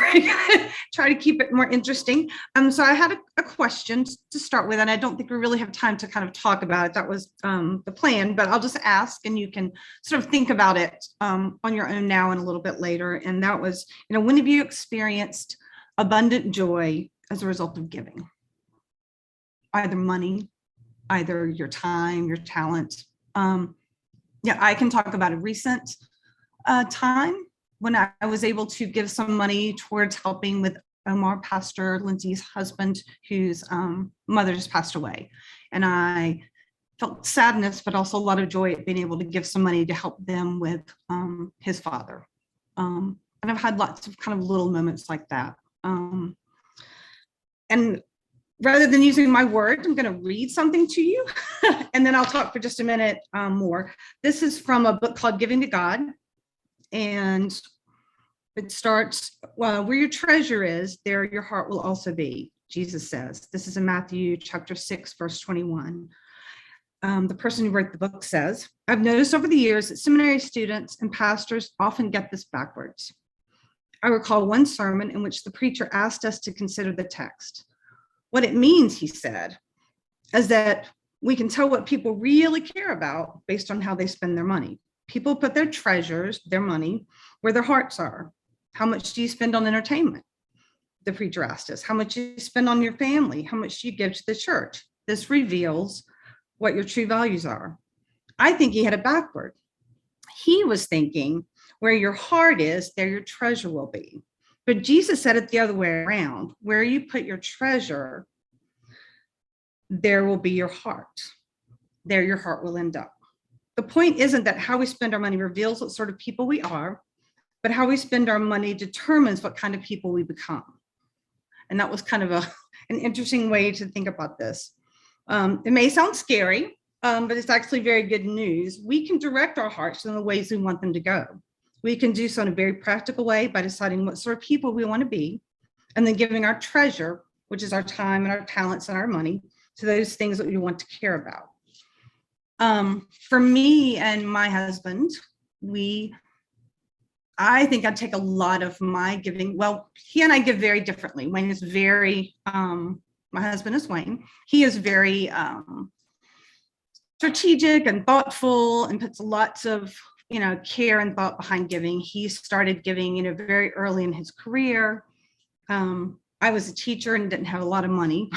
try to keep it more interesting. So I had a question to start with, and I don't think we really have time to kind of talk about it. That was the plan, but I'll just ask, and you can sort of think about it on your own now and a little bit later. And that was, when have you experienced abundant joy as a result of giving? Either money, either your time, your talent. Yeah, I can talk about a recent time when I was able to give some money towards helping with Omar, Pastor Lindsay's husband, whose mother just passed away. And I felt sadness, but also a lot of joy at being able to give some money to help them with his father. And I've had lots of kind of little moments like that. And rather than using my words, I'm going to read something to you, and then I'll talk for just a minute more. This is from a book called Giving to God, and it starts, well, where your treasure is, there your heart will also be, Jesus says. This is in Matthew chapter 6, verse 21. The person who wrote the book says, I've noticed over the years that seminary students and pastors often get this backwards. I recall one sermon in which the preacher asked us to consider the text. What it means, he said, is that we can tell what people really care about based on how they spend their money. People put their treasures, their money, where their hearts are. How much do you spend on entertainment? The preacher asked us. How much do you spend on your family? How much do you give to the church? This reveals what your true values are. I think he had it backward. He was thinking, where your heart is, there your treasure will be. But Jesus said it the other way around. Where you put your treasure, there will be your heart. There your heart will end up. The point isn't that how we spend our money reveals what sort of people we are, but how we spend our money determines what kind of people we become. And that was kind of an interesting way to think about this. It may sound scary, but it's actually very good news. We can direct our hearts in the ways we want them to go. We can do so in a very practical way by deciding what sort of people we want to be, and then giving our treasure, which is our time and our talents and our money, to those things that we want to care about. For me and my husband, I think I take a lot of my giving. Well, he and I give very differently. Wayne is very, my husband is Wayne. He is very strategic and thoughtful and puts lots of care and thought behind giving. He started giving, very early in his career. I was a teacher and didn't have a lot of money.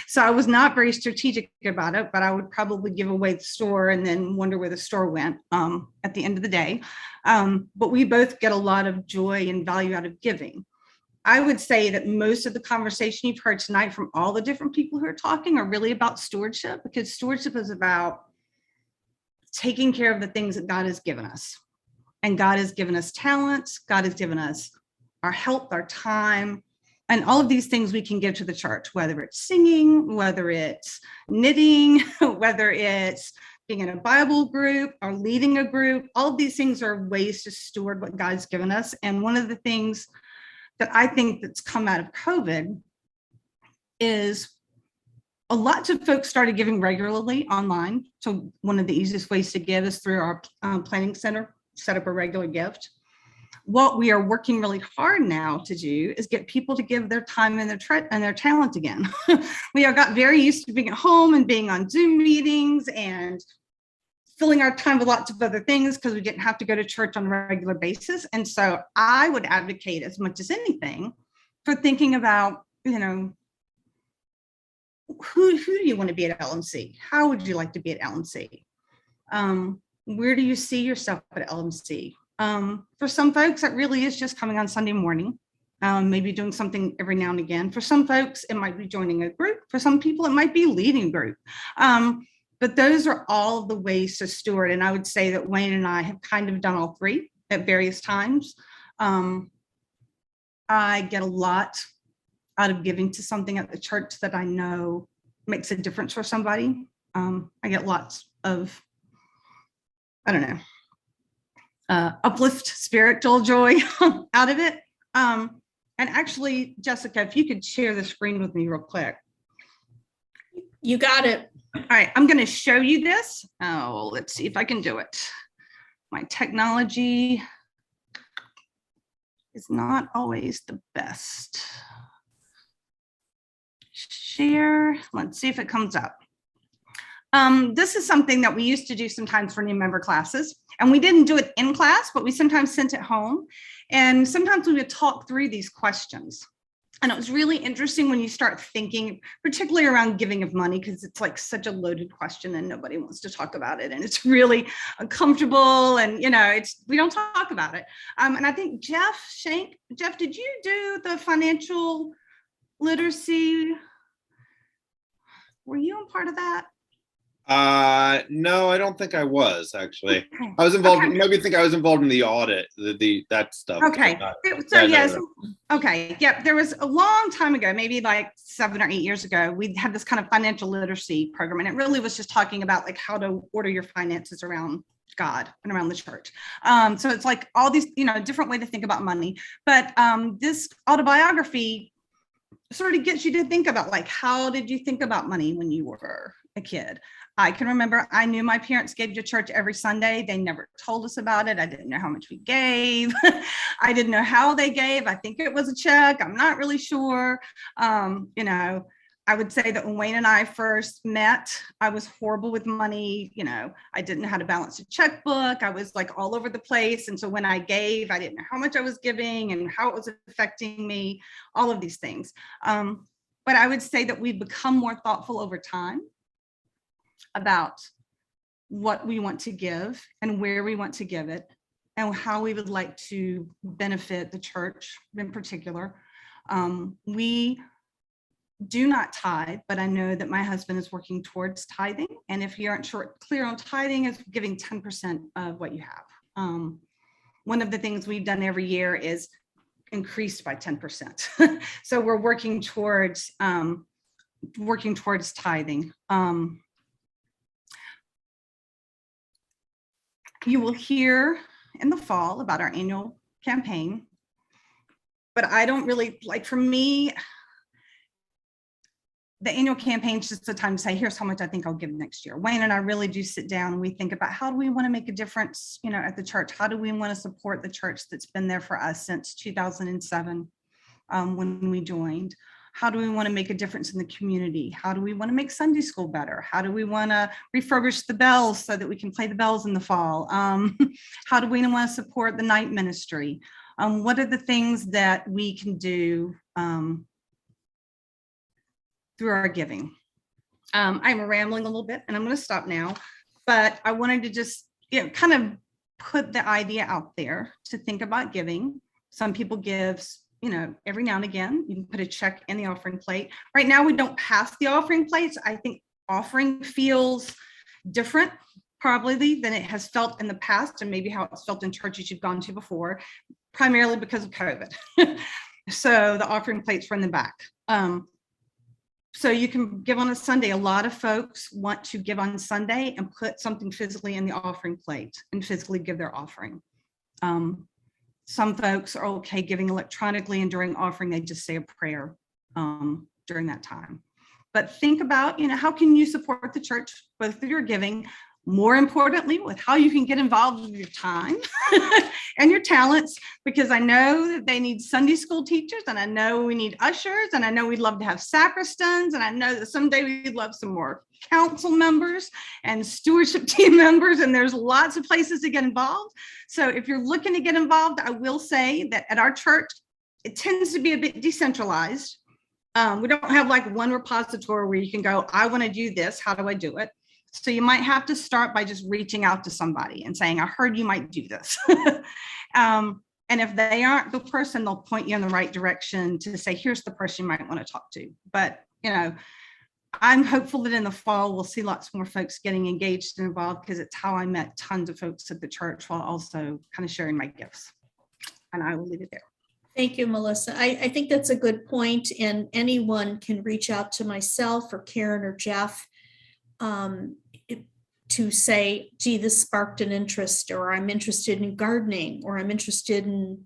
So I was not very strategic about it, but I would probably give away the store and then wonder where the store went at the end of the day. But we both get a lot of joy and value out of giving. I would say that most of the conversation you've heard tonight from all the different people who are talking are really about stewardship, because stewardship is about taking care of the things that God has given us. And God has given us talents. God has given us our health, our time, and all of these things we can give to the church, whether it's singing, whether it's knitting, whether it's being in a Bible group or leading a group. All of these things are ways to steward what God's given us. And one of the things that I think that's come out of COVID is a lot of folks started giving regularly online. So one of the easiest ways to give is through our planning center, set up a regular gift. What we are working really hard now to do is get people to give their time and their talent again. We have got very used to being at home and being on Zoom meetings and filling our time with lots of other things because we didn't have to go to church on a regular basis. And so I would advocate as much as anything for thinking about, who do you want to be at LMC? How would you like to be at LMC? Where do you see yourself at LMC? For some folks, that really is just coming on Sunday morning, maybe doing something every now and again. For some folks, it might be joining a group. For some people, it might be leading a group. But those are all of the ways to steward. And I would say that Wayne and I have kind of done all three at various times. I get a lot out of giving to something at the church that I know makes a difference for somebody. I get lots of, uplift, spiritual joy out of it. And actually, Jessica, if you could share the screen with me real quick. You got it. All right, I'm going to show you this. Oh, let's see if I can do it. My technology is not always the best. Share. Let's see if it comes up. This is something that we used to do sometimes for new member classes, and we didn't do it in class, but we sometimes sent it home. And sometimes we would talk through these questions. And it was really interesting when you start thinking, particularly around giving of money, because it's like such a loaded question and nobody wants to talk about it. And it's really uncomfortable and, we don't talk about it. And I think Jeff, did you do the financial literacy? Were you a part of that? No, I don't think I was actually. Okay. I was involved. Okay. Maybe think I was involved in the audit, that stuff. Okay. So No, yes. no. Okay. Yep. There was a long time ago, maybe like 7 or 8 years ago, we had this kind of financial literacy program, and it really was just talking about like how to order your finances around God and around the church. So it's like all these, different way to think about money. But this autobiography sort of gets you to think about like, how did you think about money when you were a kid? I can remember I knew my parents gave to church every Sunday. They never told us about it. I didn't know how much we gave. I didn't know how they gave. I think it was a check. I'm not really sure. I would say that when Wayne and I first met, I was horrible with money. I didn't know how to balance a checkbook. I was like all over the place. And so when I gave, I didn't know how much I was giving and how it was affecting me, all of these things. But I would say that we've become more thoughtful over time about what we want to give and where we want to give it and how we would like to benefit the church in particular. We do not tithe, but I know that my husband is working towards tithing. And if you aren't clear on tithing, is giving 10% of what you have. One of the things we've done every year is increased by 10%. So we're working towards tithing. You will hear in the fall about our annual campaign, but I don't really like, for me, the annual campaign is just a time to say, here's how much I think I'll give next year. Wayne and I really do sit down and we think about how do we want to make a difference, at the church? How do we want to support the church that's been there for us since 2007 when we joined? How do we want to make a difference in the community? How do we want to make Sunday school better? How do we want to refurbish the bells so that we can play the bells in the fall? How do we want to support the night ministry? What are the things that we can do through our giving? I'm rambling a little bit and I'm going to stop now, but I wanted to just kind of put the idea out there to think about giving. Some people give every now and again. You can put a check in the offering plate. Right now, we don't pass the offering plates. I think offering feels different probably than it has felt in the past, and maybe how it's felt in churches you've gone to before, primarily because of COVID. So the offering plates are in the back. So you can give on a Sunday. A lot of folks want to give on Sunday and put something physically in the offering plate and physically give their offering. Some folks are okay giving electronically, and during offering, they just say a prayer during that time. But think about, how can you support the church, both through your giving, more importantly, with how you can get involved with your time and your talents, because I know that they need Sunday school teachers, and I know we need ushers, and I know we'd love to have sacristans, and I know that someday we'd love some more council members and stewardship team members, and there's lots of places to get involved. So if you're looking to get involved, I will say that at our church, it tends to be a bit decentralized. We don't have like one repository where you can go, I want to do this, how do I do it? So you might have to start by just reaching out to somebody and saying, I heard you might do this. And if they aren't the person, they'll point you in the right direction to say, here's the person you might want to talk to. But, I'm hopeful that in the fall, we'll see lots more folks getting engaged and involved, because it's how I met tons of folks at the church while also kind of sharing my gifts. And I will leave it there. Thank you, Melissa. I think that's a good point, and anyone can reach out to myself or Karen or Jeff to say, gee, this sparked an interest, or I'm interested in gardening, or I'm interested in,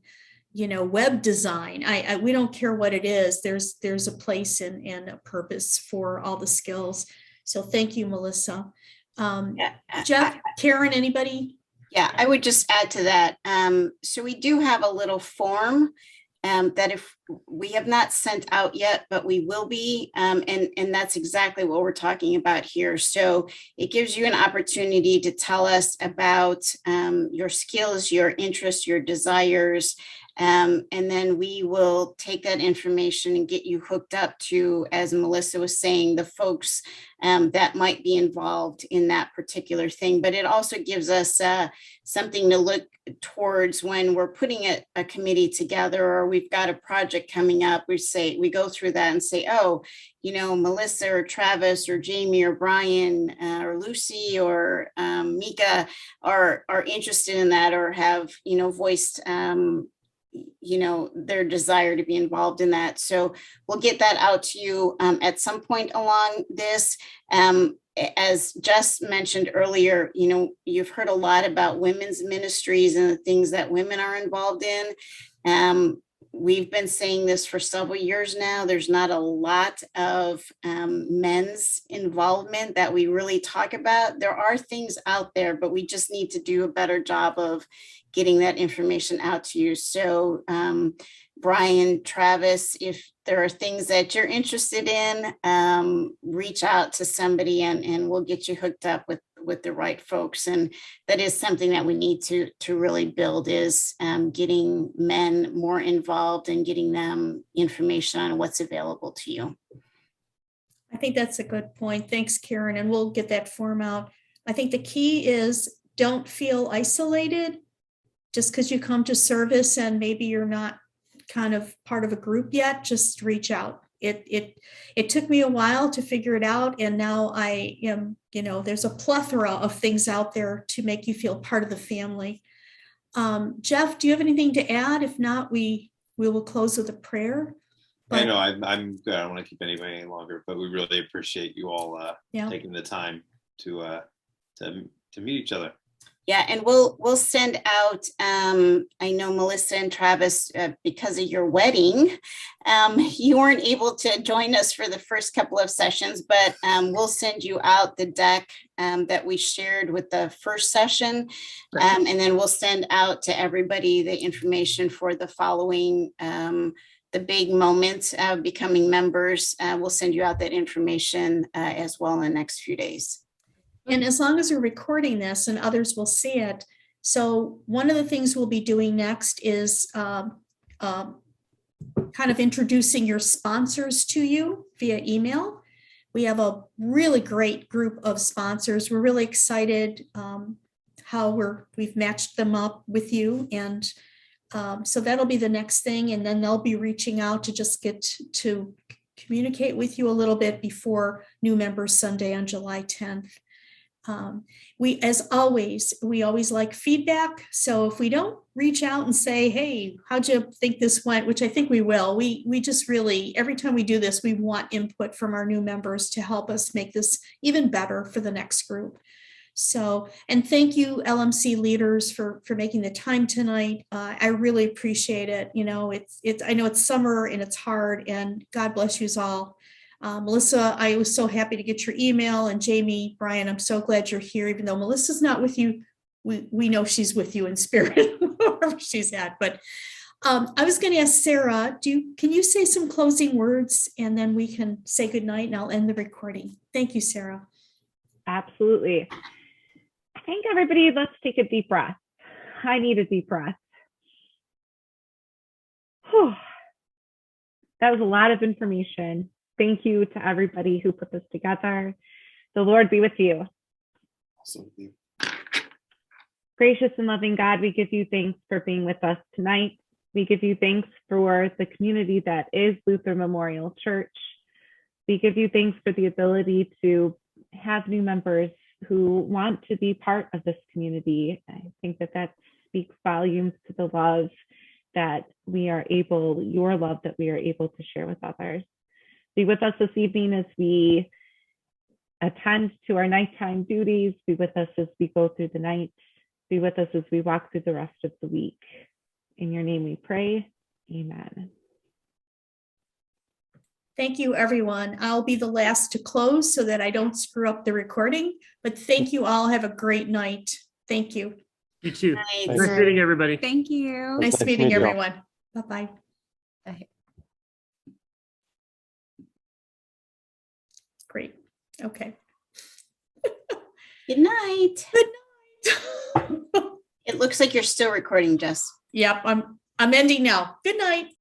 web design. We don't care what it is. There's a place and a purpose for all the skills. So thank you, Melissa. Jeff, Karen, anybody? Yeah, I would just add to that. So we do have a little form that if we have not sent out yet, but we will be, and that's exactly what we're talking about here. So it gives you an opportunity to tell us about your skills, your interests, your desires, And then we will take that information and get you hooked up to, as Melissa was saying, the folks that might be involved in that particular thing. But it also gives us something to look towards when we're putting a committee together, or we've got a project coming up. We go through that and say, oh, Melissa or Travis or Jamie or Brian or Lucy or Mika are interested in that, or have, voiced, their desire to be involved in that. So we'll get that out to you at some point along this. As Jess mentioned earlier, you've heard a lot about women's ministries and the things that women are involved in. We've been saying this for several years now. There's not a lot of men's involvement that we really talk about. There are things out there, but we just need to do a better job of getting that information out to you. So Brian, Travis, if there are things that you're interested in, reach out to somebody and we'll get you hooked up with the right folks. And that is something that we need to really build, is getting men more involved and getting them information on what's available to you. I think that's a good point. Thanks, Karen. And we'll get that form out. I think the key is don't feel isolated just because you come to service and maybe you're not kind of part of a group yet. Just reach out. It took me a while to figure it out. And now I am, there's a plethora of things out there to make you feel part of the family. Jeff, do you have anything to add? If not, we will close with a prayer. I know I'm good. I don't want to keep anybody any longer, but we really appreciate you all taking the time to meet each other. Yeah, and we'll send out, I know Melissa and Travis, because of your wedding, you weren't able to join us for the first couple of sessions, but we'll send you out the deck that we shared with the first session. And then we'll send out to everybody the information for the following, the big moments of becoming members. We'll send you out that information as well in the next few days. And as long as we're recording this and others will see it. So one of the things we'll be doing next is kind of introducing your sponsors to you via email. We have a really great group of sponsors. We're really excited how we've matched them up with you. And so that'll be the next thing. And then they'll be reaching out to just get to communicate with you a little bit before New Members Sunday on July 10th. We always like feedback. So if we don't reach out and say, hey, how'd you think this went? Which I think we will. We just really, every time we do this, we want input from our new members to help us make this even better for the next group. So, and thank you, LMC leaders, for making the time tonight. I really appreciate it. I know it's summer and it's hard, and God bless you all. Melissa, I was so happy to get your email, and Jamie, Brian, I'm so glad you're here. Even though Melissa's not with you, we know she's with you in spirit, wherever she's at. But I was going to ask Sarah, can you say some closing words, and then we can say goodnight, and I'll end the recording. Thank you, Sarah. Absolutely. I think everybody, let's take a deep breath. I need a deep breath. Whew. That was a lot of information. Thank you to everybody who put this together. The Lord be with you. Also, Gracious and loving God, we give you thanks for being with us tonight. We give you thanks for the community that is Luther Memorial Church. We give you thanks for the ability to have new members who want to be part of this community. I think that speaks volumes to the love that your love that we are able to share with others. Be with us this evening as we attend to our nighttime duties. Be with us as we go through the night. Be with us as we walk through the rest of the week. In your name we pray. Amen. Thank you, everyone. I'll be the last to close so that I don't screw up the recording. But thank you all. Have a great night. Thank you. You too. Nice. Nice meeting everybody. Thank you. Nice meeting everyone. Bye-bye. Bye. Great. Okay. Good night. Good night. It looks like you're still recording, Jess. Yep, I'm ending now. Good night.